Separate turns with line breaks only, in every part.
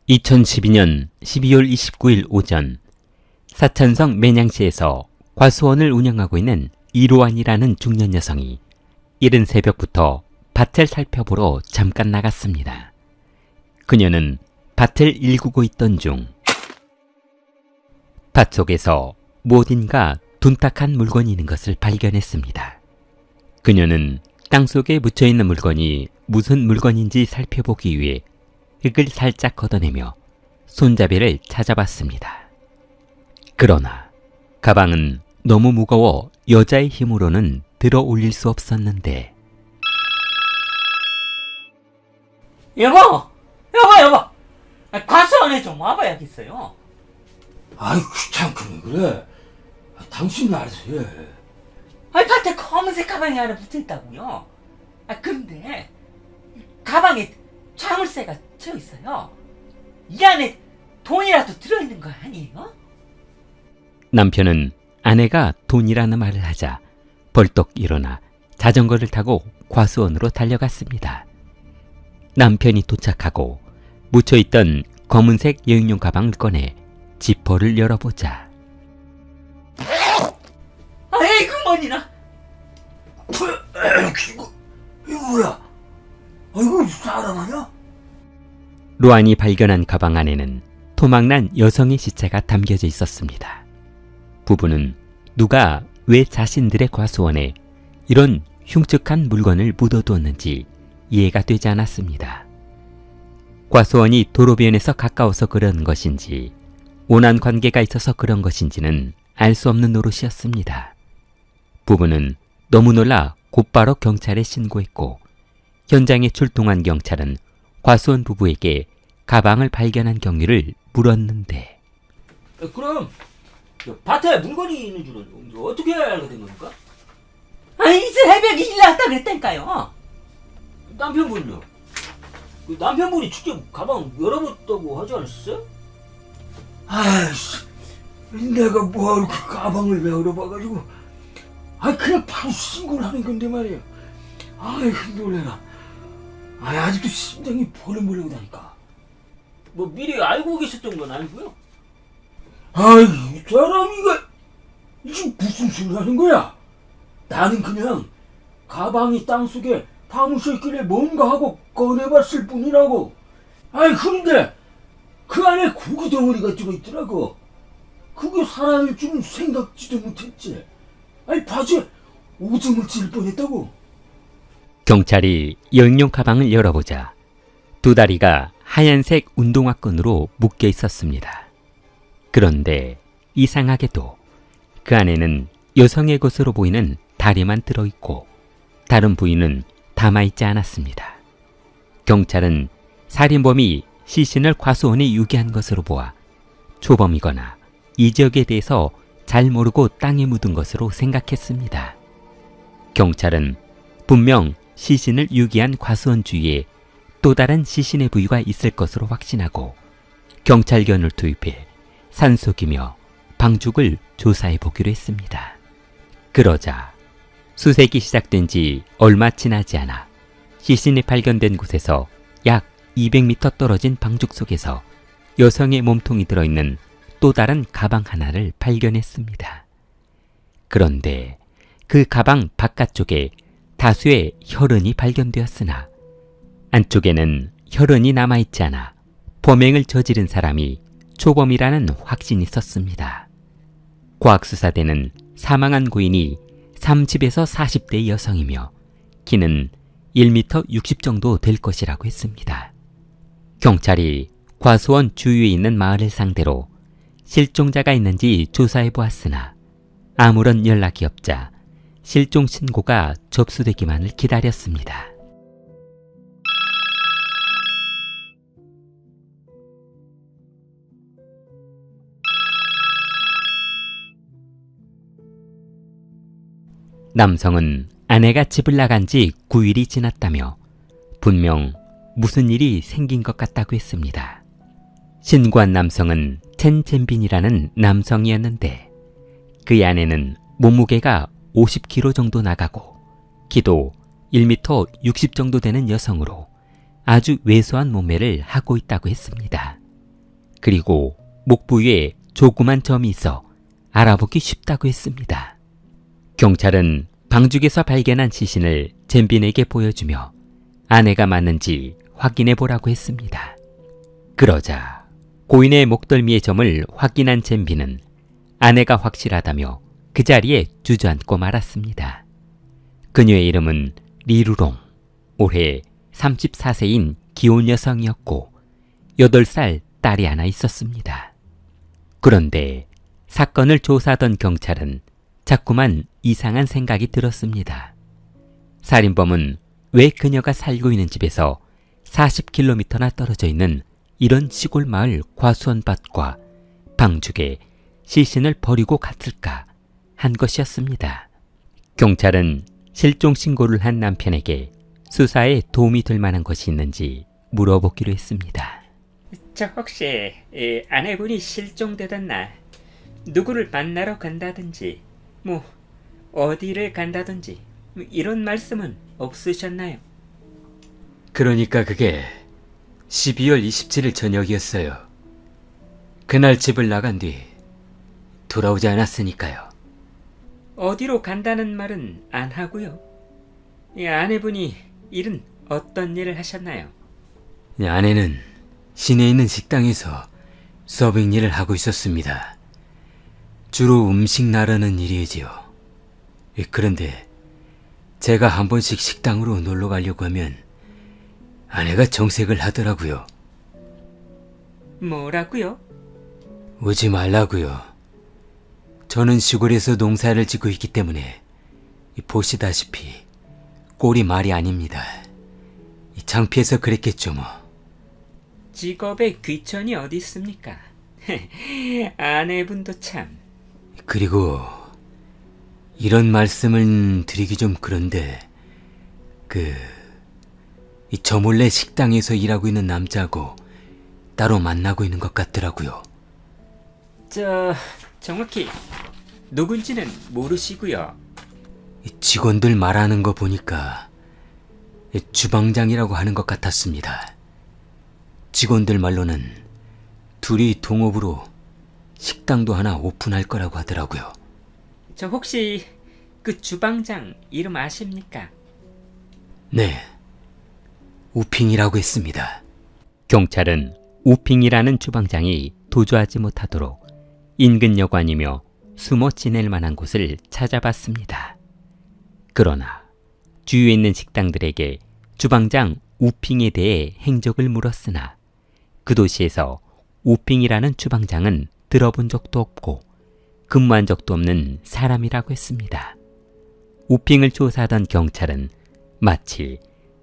2012년 12월 29일 오전 사천성 매냥시에서 과수원을 운영하고 있는 이로안이라는 중년 여성이 이른 새벽부터 밭을 살펴보러 잠깐 나갔습니다. 그녀는 밭을 일구고 있던 중 밭 속에서 무엇인가 둔탁한 물건이 있는 것을 발견했습니다. 그녀는 땅속에 묻혀있는 물건이 무슨 물건인지 살펴보기 위해 흙을 살짝 걷어내며 손잡이를 찾아봤습니다. 그러나 가방은 너무 무거워 여자의 힘으로는 들어 올릴 수 없었는데
여보! 과수원에 좀 와봐야겠어요.
아이 귀찮게 그래. 당신 알아서 해.
밭에 검은색 가방이 하나 붙어있다고요. 그런데 가방에 자물쇠가 들어있어요. 이 안에 돈이라도 들어있는 거 아니에요?
남편은 아내가 돈이라는 말을 하자 벌떡 일어나 자전거를 타고 과수원으로 달려갔습니다. 남편이 도착하고 묻혀있던 검은색 여행용 가방을 꺼내 지퍼를 열어보자.
아이고 머니나.
이거 뭐야? 아이고 사람 아니야?
로안이 발견한 가방 안에는 토막난 여성의 시체가 담겨져 있었습니다. 부부는 누가 왜 자신들의 과수원에 이런 흉측한 물건을 묻어두었는지 이해가 되지 않았습니다. 과수원이 도로변에서 가까워서 그런 것인지 온한 관계가 있어서 그런 것인지는 알 수 없는 노릇이었습니다. 부부는 너무 놀라 곧바로 경찰에 신고했고 현장에 출동한 경찰은 과수원 부부에게 가방을 발견한 경위를 물었는데
그럼 밭에 물건이 있는 줄은 어떻게 알게 된 겁니까?
이제 새벽에 일 나왔다 그랬다니까요.
남편분요? 남편분이 직접 가방 열어봤다고 하지 않았어요? 아이씨, 내가 뭐하러 그 가방을 왜 열어봐가지고 그냥 바로 신고를 하는 건데 말이에요. 아이고 놀래라. 아직도 심장이 벌렁벌렁하다니까. 뭐 미리 알고 계셨던 건 아니고요? 이 사람이 이게 무슨 소리 하는 거야? 나는 그냥 가방이 땅속에 파묻혀있길래 뭔가 하고 꺼내봤을 뿐이라고. 그런데 그 안에 고기 덩어리가 들어있더라고. 그게 사람일 줄은 생각지도 못했지. 바지에 오줌을 찔 뻔했다고.
경찰이 여행용 가방을 열어보자 두 다리가 하얀색 운동화끈으로 묶여 있었습니다. 그런데 이상하게도 그 안에는 여성의 것으로 보이는 다리만 들어있고 다른 부위는 담아있지 않았습니다. 경찰은 살인범이 시신을 과수원에 유기한 것으로 보아 초범이거나 이 지역에 대해서 잘 모르고 땅에 묻은 것으로 생각했습니다. 경찰은 분명 시신을 유기한 과수원 주위에 또 다른 시신의 부위가 있을 것으로 확신하고 경찰견을 투입해 산속이며 방죽을 조사해 보기로 했습니다. 그러자 수색이 시작된 지 얼마 지나지 않아 시신이 발견된 곳에서 약 200m 떨어진 방죽 속에서 여성의 몸통이 들어있는 또 다른 가방 하나를 발견했습니다. 그런데 그 가방 바깥쪽에 다수의 혈흔이 발견되었으나 안쪽에는 혈흔이 남아있지 않아 범행을 저지른 사람이 초범이라는 확신이 있었습니다. 과학수사대는 사망한 고인이 30에서 40대 여성이며 키는 1m 60 정도 될 것이라고 했습니다. 경찰이 과수원 주위에 있는 마을을 상대로 실종자가 있는지 조사해 보았으나 아무런 연락이 없자 실종 신고가 접수되기만을 기다렸습니다. 남성은 아내가 집을 나간 지 9일이 지났다며 분명 무슨 일이 생긴 것 같다고 했습니다. 신고한 남성은 첸 젠빈이라는 남성이었는데 그의 아내는 몸무게가 50kg 정도 나가고 키도 1m 60 정도 되는 여성으로 아주 왜소한 몸매를 하고 있다고 했습니다. 그리고 목 부위에 조그만 점이 있어 알아보기 쉽다고 했습니다. 경찰은 방죽에서 발견한 시신을 잼빈에게 보여주며 아내가 맞는지 확인해 보라고 했습니다. 그러자 고인의 목덜미의 점을 확인한 잼빈은 아내가 확실하다며 그 자리에 주저앉고 말았습니다. 그녀의 이름은 리루롱, 올해 34세인 기혼 여성이었고 8살 딸이 하나 있었습니다. 그런데 사건을 조사하던 경찰은 자꾸만 이상한 생각이 들었습니다. 살인범은 왜 그녀가 살고 있는 집에서 40km나 떨어져 있는 이런 시골 마을 과수원밭과 방죽에 시신을 버리고 갔을까 한 것이었습니다. 경찰은 실종 신고를 한 남편에게 수사에 도움이 될 만한 것이 있는지 물어보기로 했습니다.
저 혹시 아내분이 실종되던 날 누구를 만나러 간다든지 뭐 어디를 간다든지 이런 말씀은 없으셨나요?
그러니까 그게 12월 27일 저녁이었어요. 그날 집을 나간 뒤 돌아오지 않았으니까요.
어디로 간다는 말은 안 하고요. 아내분이 일은 어떤 일을 하셨나요?
아내는 시내에 있는 식당에서 서빙 일을 하고 있었습니다. 주로 음식 나르는 일이지요. 그런데 제가 한 번씩 식당으로 놀러 가려고 하면 아내가 정색을 하더라고요.
뭐라고요?
오지 말라고요. 저는 시골에서 농사를 짓고 있기 때문에 보시다시피 꼴이 말이 아닙니다. 창피해서 그랬겠죠 뭐.
직업에 귀천이 어디 있습니까? 아내분도 참.
그리고 이런 말씀을 드리기 좀 그런데 저 몰래 식당에서 일하고 있는 남자하고 따로 만나고 있는 것 같더라고요.
정확히 누군지는 모르시고요.
직원들 말하는 거 보니까 주방장이라고 하는 것 같았습니다. 직원들 말로는 둘이 동업으로 식당도 하나 오픈할 거라고 하더라고요.
저 혹시 그 주방장 이름 아십니까?
네, 우핑이라고 했습니다.
경찰은 우핑이라는 주방장이 도주하지 못하도록 인근 여관이며 숨어 지낼 만한 곳을 찾아봤습니다. 그러나 주위에 있는 식당들에게 주방장 우핑에 대해 행적을 물었으나 그 도시에서 우핑이라는 주방장은 들어본 적도 없고 근무한 적도 없는 사람이라고 했습니다. 우핑을 조사하던 경찰은 마치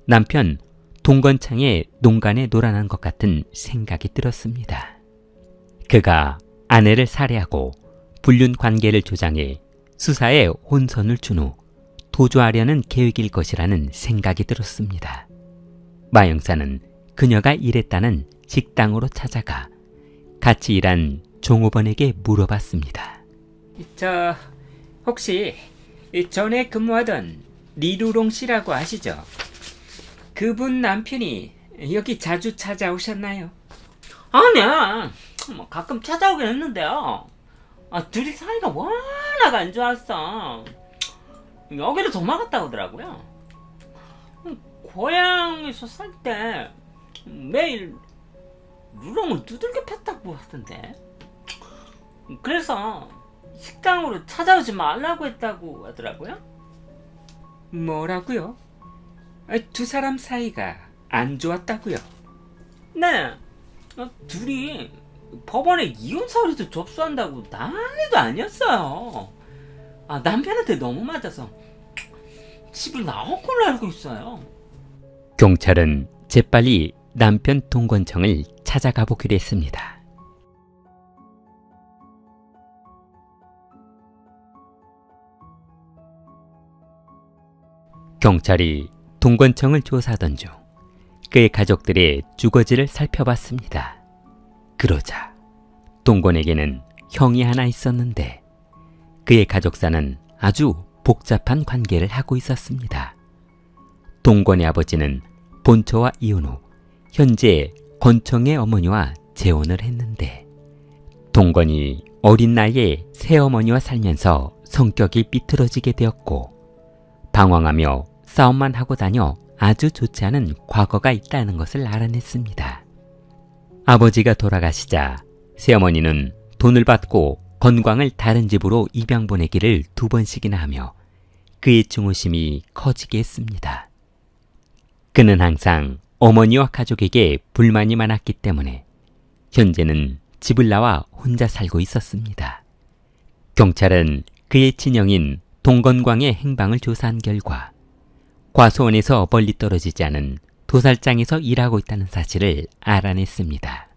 남편 동건창의 농간에 놀아난 것 같은 생각이 들었습니다. 그가 아내를 살해하고 불륜 관계를 조장해 수사에 혼선을 준 후 도주하려는 계획일 것이라는 생각이 들었습니다. 마 형사는 그녀가 일했다는 식당으로 찾아가 같이 일한 종업원에게 물어봤습니다.
혹시 전에 근무하던 리루롱 씨라고 아시죠? 그분 남편이 여기 자주 찾아오셨나요?
아니야. 가끔 찾아오긴 했는데요. 둘이 사이가 워낙 안 좋았어. 여기로 도망갔다 오더라고요. 고향에서 살 때 매일 루롱을 두들겨 팼다고 하던데. 그래서 식당으로 찾아오지 말라고 했다고 하더라고요.
뭐라고요? 두 사람 사이가 안 좋았다고요?
네. 둘이 법원에 이혼 서류도 접수한다고 난리도 아니었어요. 남편한테 너무 맞아서 집을 나온 걸로 알고 있어요.
경찰은 재빨리 남편 동건청을 찾아가 보기로 했습니다. 경찰이 동건청을 조사하던 중 그의 가족들의 주거지를 살펴봤습니다. 그러자 동건에게는 형이 하나 있었는데 그의 가족사는 아주 복잡한 관계를 하고 있었습니다. 동건의 아버지는 본처와 이혼 후 현재 건청의 어머니와 재혼을 했는데 동건이 어린 나이에 새어머니와 살면서 성격이 삐뚤어지게 되었고 방황하며 싸움만 하고 다녀 아주 좋지 않은 과거가 있다는 것을 알아냈습니다. 아버지가 돌아가시자 새어머니는 돈을 받고 건광을 다른 집으로 입양 보내기를 2번씩이나 하며 그의 증오심이 커지게 했습니다. 그는 항상 어머니와 가족에게 불만이 많았기 때문에 현재는 집을 나와 혼자 살고 있었습니다. 경찰은 그의 친형인 동건광의 행방을 조사한 결과 과수원에서 멀리 떨어지지 않은 도살장에서 일하고 있다는 사실을 알아냈습니다.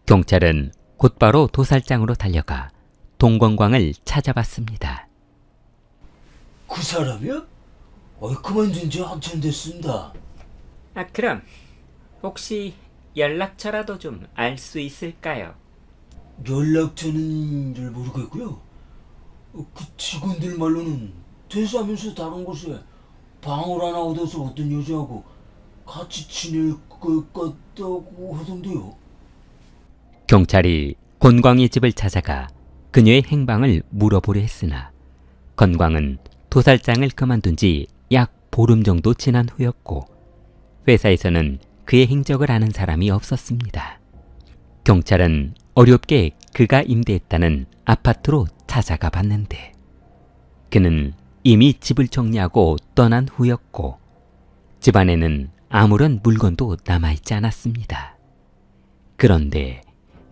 경찰은 곧바로 도살장으로 달려가 동건광을 찾아봤습니다.
그 사람이야? 그만둔 지 한참 됐습니다.
그럼 혹시 연락처라도 좀 알 수 있을까요?
연락처는 잘 모르겠고요. 그 직원들 말로는 퇴사하면서 다른 곳에 방을 하나 얻어서 어떤 여자하고 같이 지낼 것 같다고 하던데요.
경찰이 건광의 집을 찾아가 그녀의 행방을 물어보려 했으나 건광은 도살장을 그만둔 지 약 보름 정도 지난 후였고 회사에서는 그의 행적을 아는 사람이 없었습니다. 경찰은 어렵게 그가 임대했다는 아파트로 찾아가 봤는데 그는 이미 집을 정리하고 떠난 후였고 집안에는 아무런 물건도 남아있지 않았습니다. 그런데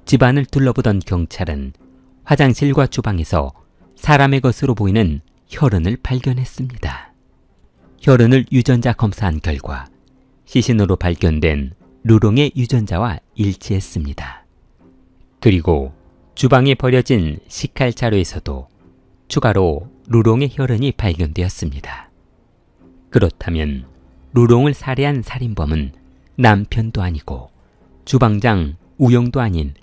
집안을 둘러보던 경찰은 화장실과 주방에서 사람의 것으로 보이는 혈흔을 발견했습니다. 혈흔을 유전자 검사한 결과 시신으로 발견된 루롱의 유전자와 일치했습니다. 그리고 주방에 버려진 식칼 자루에서도 추가로 루롱의 혈흔이 발견되었습니다. 그렇다면 루롱을 살해한 살인범은 남편도 아니고 주방장 우영도 아닌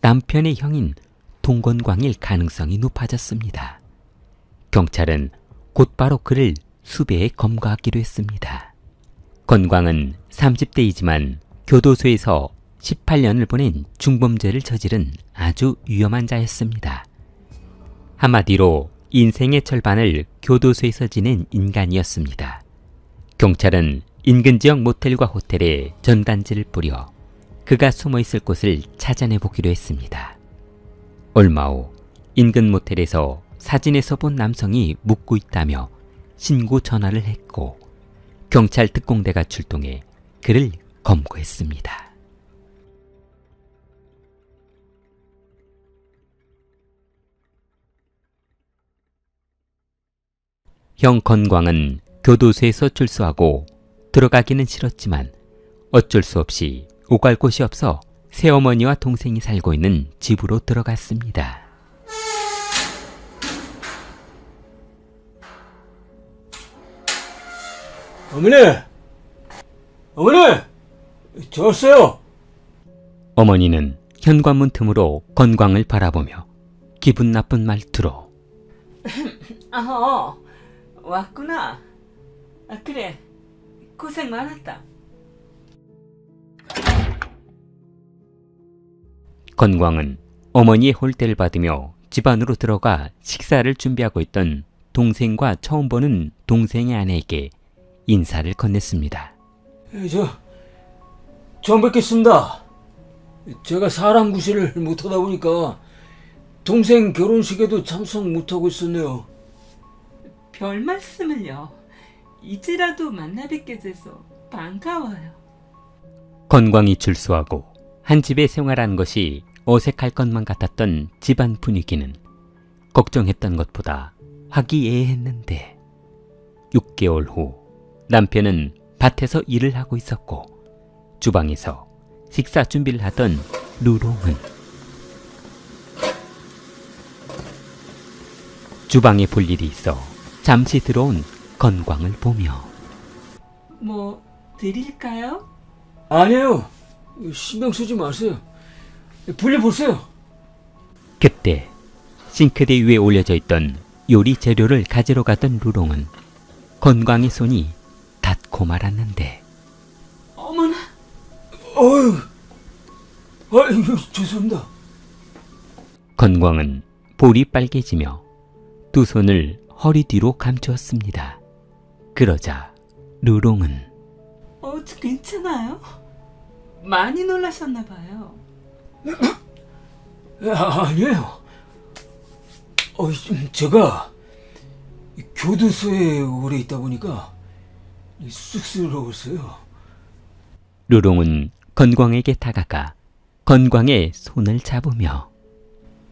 남편의 형인 동건광일 가능성이 높아졌습니다. 경찰은 곧바로 그를 수배에 검거하기로 했습니다. 건광은 30대이지만 교도소에서 18년을 보낸 중범죄를 저지른 아주 위험한 자였습니다. 한마디로 인생의 절반을 교도소에서 지낸 인간이었습니다. 경찰은 인근 지역 모텔과 호텔에 전단지를 뿌려 그가 숨어있을 곳을 찾아내보기로 했습니다. 얼마 후 인근 모텔에서 사진에서 본 남성이 묵고 있다며 신고 전화를 했고 경찰 특공대가 출동해 그를 검거했습니다. 형 건광은 교도소에서 출소하고 들어가기는 싫었지만 어쩔 수 없이 오갈 곳이 없어 새어머니와 동생이 살고 있는 집으로 들어갔습니다.
어머니! 어머니! 저 왔어요!
어머니는 현관문 틈으로 건광을 바라보며 기분 나쁜 말투로
왔구나. 그래, 고생 많았다.
건광은 어머니의 홀대를 받으며 집 안으로 들어가 식사를 준비하고 있던 동생과 처음 보는 동생의 아내에게 인사를 건넸습니다.
처음 뵙겠습니다. 제가 사람 구실을 못하다 보니까 동생 결혼식에도 참석 못하고 있었네요.
별 말씀을요. 이제라도 만나 뵙게 돼서 반가워요.
건광이 출소하고 한 집에 생활하는 것이 어색할 것만 같았던 집안 분위기는 걱정했던 것보다 화기애애했는데 6개월 후 남편은 밭에서 일을 하고 있었고 주방에서 식사 준비를 하던 루롱은 주방에 볼 일이 있어 잠시 들어온 건광을 보며
뭐 드릴까요?
아니에요. 신경 쓰지 마세요. 불려보세요.
그때 싱크대 위에 올려져 있던 요리 재료를 가지러 가던 루롱은 건광의 손이 닿고 말았는데
어머나,
아이고, 죄송합니다.
건광은 볼이 빨개지며 두 손을 허리 뒤로 감추었습니다. 그러자 루롱은
저 괜찮아요? 많이 놀라셨나 봐요.
아니에요. 제가 교도소에 오래 있다 보니까 쑥스러웠어요.
루롱은 건광에게 다가가 건광의 손을 잡으며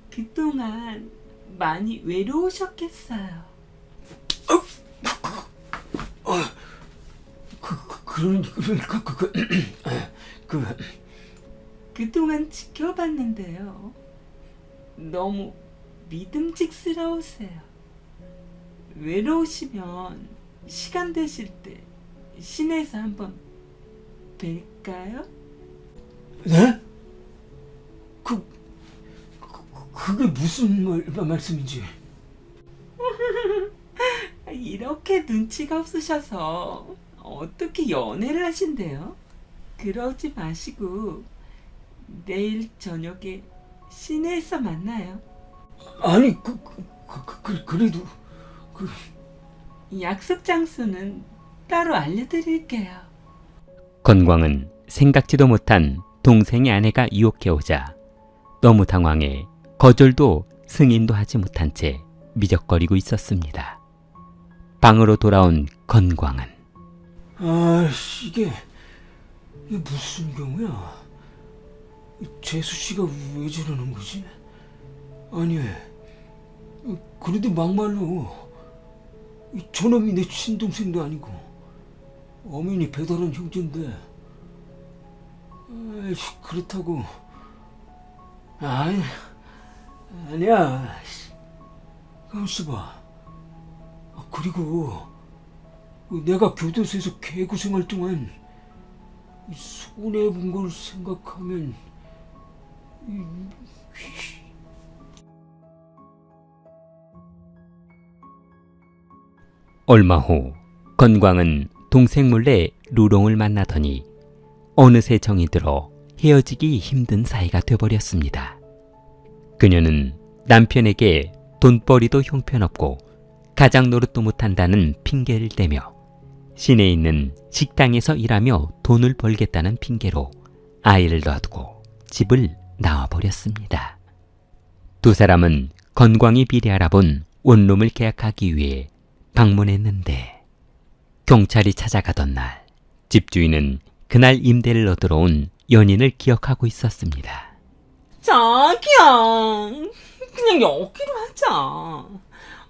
그동안 많이 외로우셨겠어요. 그동안 지켜봤는데요. 너무 믿음직스러우세요. 외로우시면 시간 되실 때 시내에서 한번 뵐까요?
네? 그게 무슨 말씀인지.
이렇게 눈치가 없으셔서 어떻게 연애를 하신대요? 그러지 마시고 내일 저녁에 시내에서 만나요.
아니, 그래도
약속 장소는 따로 알려드릴게요.
건광은 생각지도 못한 동생의 아내가 유혹해오자 너무 당황해 거절도 승인도 하지 못한 채 미적거리고 있었습니다. 방으로 돌아온 건광은
이게 무슨 경우야? 재수 씨가 왜 저러는 거지? 아니, 그래도 막말로 저놈이 내 친동생도 아니고 어머니 배달한 형제인데, 그렇다고. 아니야. 가만있어 봐. 그리고 내가 교도소에서 개고생할 동안 손해본 걸 생각하면
얼마 후 건광은 동생 몰래 루롱을 만나더니 어느새 정이 들어 헤어지기 힘든 사이가 돼버렸습니다. 그녀는 남편에게 돈벌이도 형편없고 가장 노릇도 못한다는 핑계를 대며 시내에 있는 식당에서 일하며 돈을 벌겠다는 핑계로 아이를 놔두고 집을 나와버렸습니다. 두 사람은 건광이 미리 알아본 원룸을 계약하기 위해 방문했는데 경찰이 찾아가던 날 집주인은 그날 임대를 얻으러 온 연인을 기억하고 있었습니다.
자기야, 그냥 여기로 하자.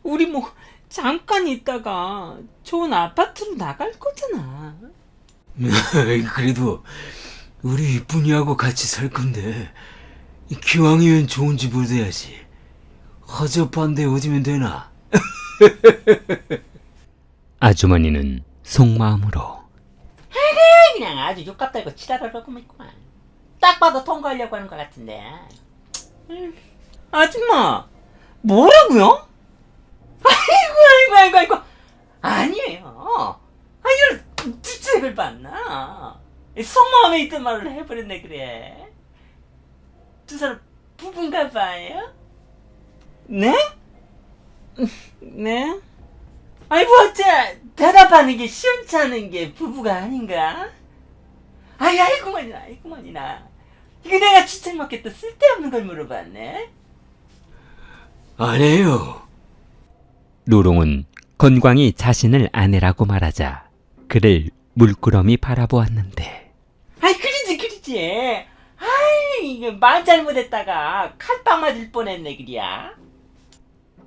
우리 뭐 잠깐 있다가 좋은 아파트로 나갈 거잖아.
그래도 우리 이쁜이하고 같이 살 건데 기왕이면 좋은 집 얻어야지. 허접한 데 얻으면 되나?
아주머니는 속마음으로
그냥 아주 욕값 달고 지랄하려고 있구만. 딱 봐도 통과하려고 하는 것 같은데. 아줌마, 뭐라고요? 아이고. 아니에요. 이런 주책을 받나? 속마음에 있던 말을 해버렸네, 그래. 두 사람 부부인가 봐요? 네? 네? 뭐 어째 대답하는 게 시원찮은 게 부부가 아닌가? 아이고만이나. 이거 내가 주책 먹겠다 쓸데없는 걸 물어봤네.
아니에요.
루롱은 건광이 자신을 아내라고 말하자 그를 물끄러미 바라보았는데
그러지. 이게 말 잘못했다가 칼빵 맞을 뻔했네, 그랴.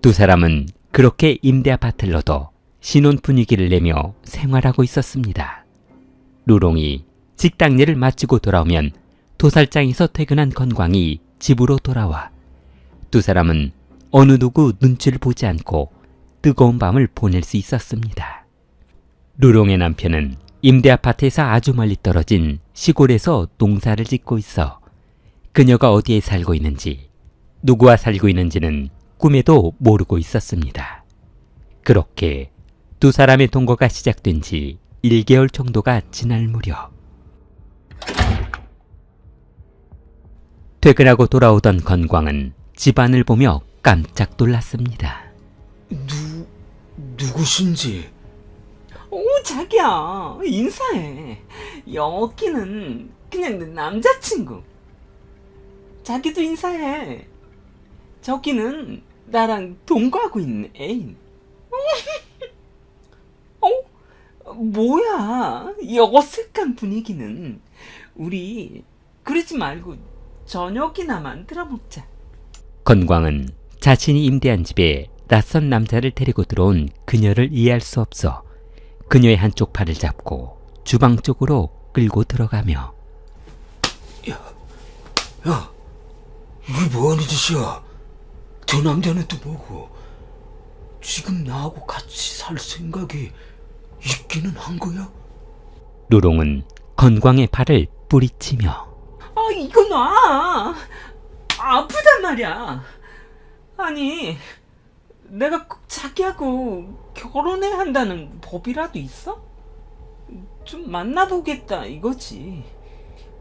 두 사람은 그렇게 임대 아파트를 얻어 신혼 분위기를 내며 생활하고 있었습니다. 루롱이 식당 일을 마치고 돌아오면 도살장에서 퇴근한 건광이 집으로 돌아와 두 사람은 어느 누구 눈치를 보지 않고 뜨거운 밤을 보낼 수 있었습니다. 루롱의 남편은 임대 아파트에서 아주 멀리 떨어진 시골에서 농사를 짓고 있어 그녀가 어디에 살고 있는지 누구와 살고 있는지는 꿈에도 모르고 있었습니다. 그렇게 두 사람의 동거가 시작된 지 1개월 정도가 지날 무렵 퇴근하고 돌아오던 건광은 집안을 보며 깜짝 놀랐습니다.
누구신지?
자기야, 인사해. 여기는 그냥 내 남자친구. 자기도 인사해. 저기는 나랑 동거하고 있는 애인. 뭐야, 이 어색한 분위기는. 우리 그러지 말고 저녁이나 만들어 먹자.
건광은 자신이 임대한 집에 낯선 남자를 데리고 들어온 그녀를 이해할 수 없어 그녀의 한쪽 팔을 잡고 주방 쪽으로 끌고 들어가며
야, 이게 뭐하는 짓이야? 저 남자는 또 뭐고? 지금 나하고 같이 살 생각이 있기는 한 거야?
루롱은 건광의 팔을 뿌리치며
이거 놔. 아프단 말이야. 아니, 내가 꼭 자기하고 결혼해야 한다는 법이라도 있어? 좀 만나보겠다 이거지.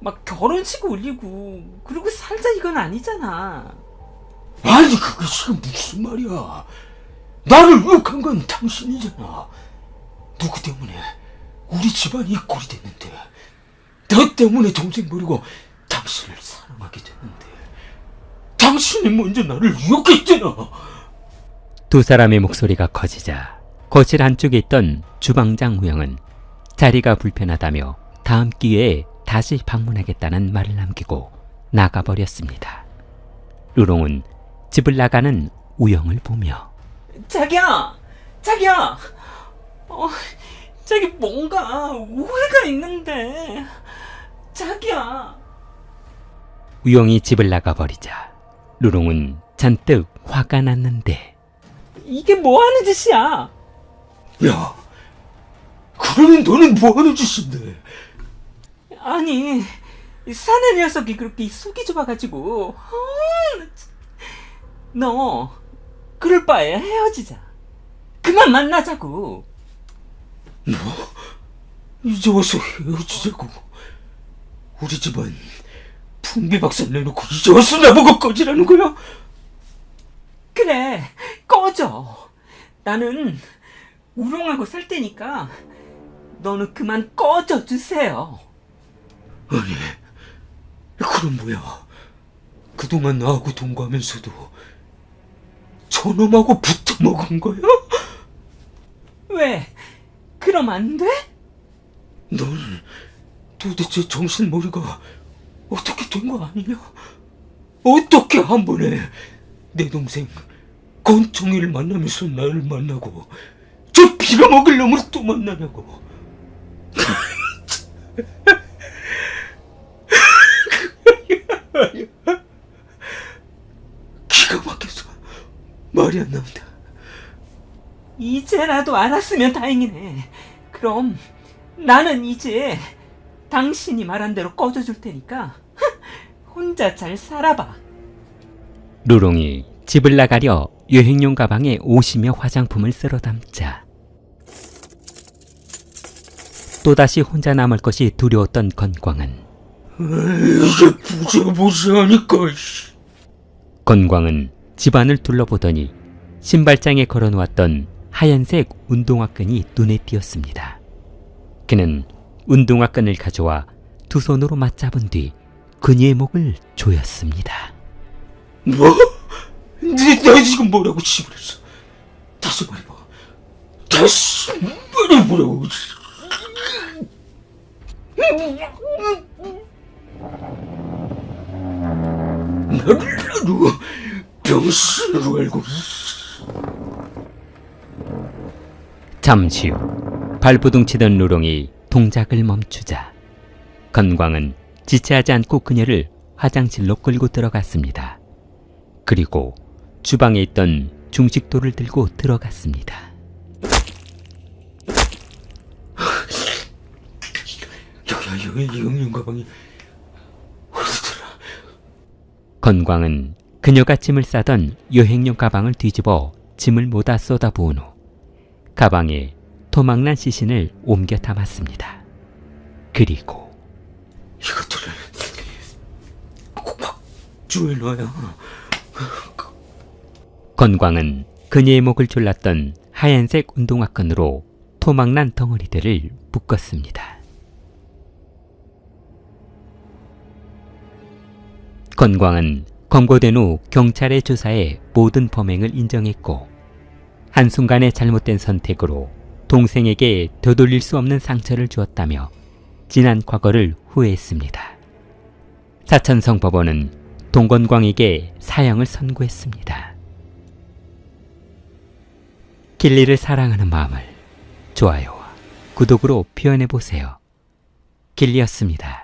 막 결혼식 올리고 그러고 살자 이건 아니잖아.
아니 그게 지금 무슨 말이야? 나를 유혹한 건 당신이잖아. 누구 때문에 우리 집안이 이 꼴이 됐는데, 너 때문에 동생 버리고 당신을 사랑하게 됐는데, 당신이 먼저 나를 유혹했잖아.
두 사람의 목소리가 커지자 거실 한쪽에 있던 주방장 우영은 자리가 불편하다며 다음 기회에 다시 방문하겠다는 말을 남기고 나가버렸습니다. 루롱은 집을 나가는 우영을 보며
자기야, 자기 뭔가 오해가 있는데. 자기야.
우영이 집을 나가버리자 루롱은 잔뜩 화가 났는데
이게 뭐하는 짓이야?
야, 그러면 너는 뭐하는 짓인데?
아니, 이 사내 녀석이 그렇게 속이 좁아가지고. 너 그럴 바에 헤어지자. 그만 만나자고.
뭐? 이제 와서 헤어지자고? 우리 집안 풍비박산 내놓고 이제 와서 나보고 꺼지라는 거야?
그래, 꺼져. 나는 우롱하고 살 테니까 너는 그만 꺼져 주세요.
아니, 그럼 뭐야? 그동안 나하고 동거하면서도 저놈하고 붙어먹은 거야?
왜? 그럼 안 돼?
넌 도대체 정신머리가 어떻게 된 거 아니냐? 어떻게 한 번에 내 동생 권총이를 만나면서 나를 만나고 저 빌어먹을 놈을 또 만나냐고. 기가 막혀서 말이 안 나온다.
이제라도 알았으면 다행이네. 그럼 나는 이제 당신이 말한 대로 꺼져줄 테니까 혼자 잘 살아봐.
루롱이 집을 나가려 여행용 가방에 옷이며 화장품을 쓸어 담자 또다시 혼자 남을 것이 두려웠던 건광은
이게 부자부자하니까.
건광은 집안을 둘러보더니 신발장에 걸어놓았던 하얀색 운동화끈이 눈에 띄었습니다. 그는 운동화끈을 가져와 두 손으로 맞잡은 뒤 그녀의 목을 조였습니다.
뭐? 너 지금 뭐라고 지불했어? 다시 말해봐. 다시 말해보라고. 나도 병신으로 알고 있어.
잠시 후 발부둥치던 루롱이 동작을 멈추자 건광은 지체하지 않고 그녀를 화장실로 끌고 들어갔습니다. 그리고 주방에 있던 중식도를 들고 들어갔습니다.
여기 영양 가방이 어디더라?
건광은 그녀가 짐을 싸던 여행용 가방을 뒤집어 짐을 모아 쏟아부은 후 가방에 토막난 시신을 옮겨 담았습니다. 그리고
이것들을 주인어야.
건광은 그녀의 목을 졸랐던 하얀색 운동화끈으로 토막난 덩어리들을 묶었습니다. 건광은 검거된 후 경찰의 조사에 모든 범행을 인정했고 한순간의 잘못된 선택으로 동생에게 되돌릴 수 없는 상처를 주었다며 지난 과거를 후회했습니다. 사천성 법원은 동건광에게 사형을 선고했습니다. 길리를 사랑하는 마음을 좋아요와 구독으로 표현해보세요. 길리였습니다.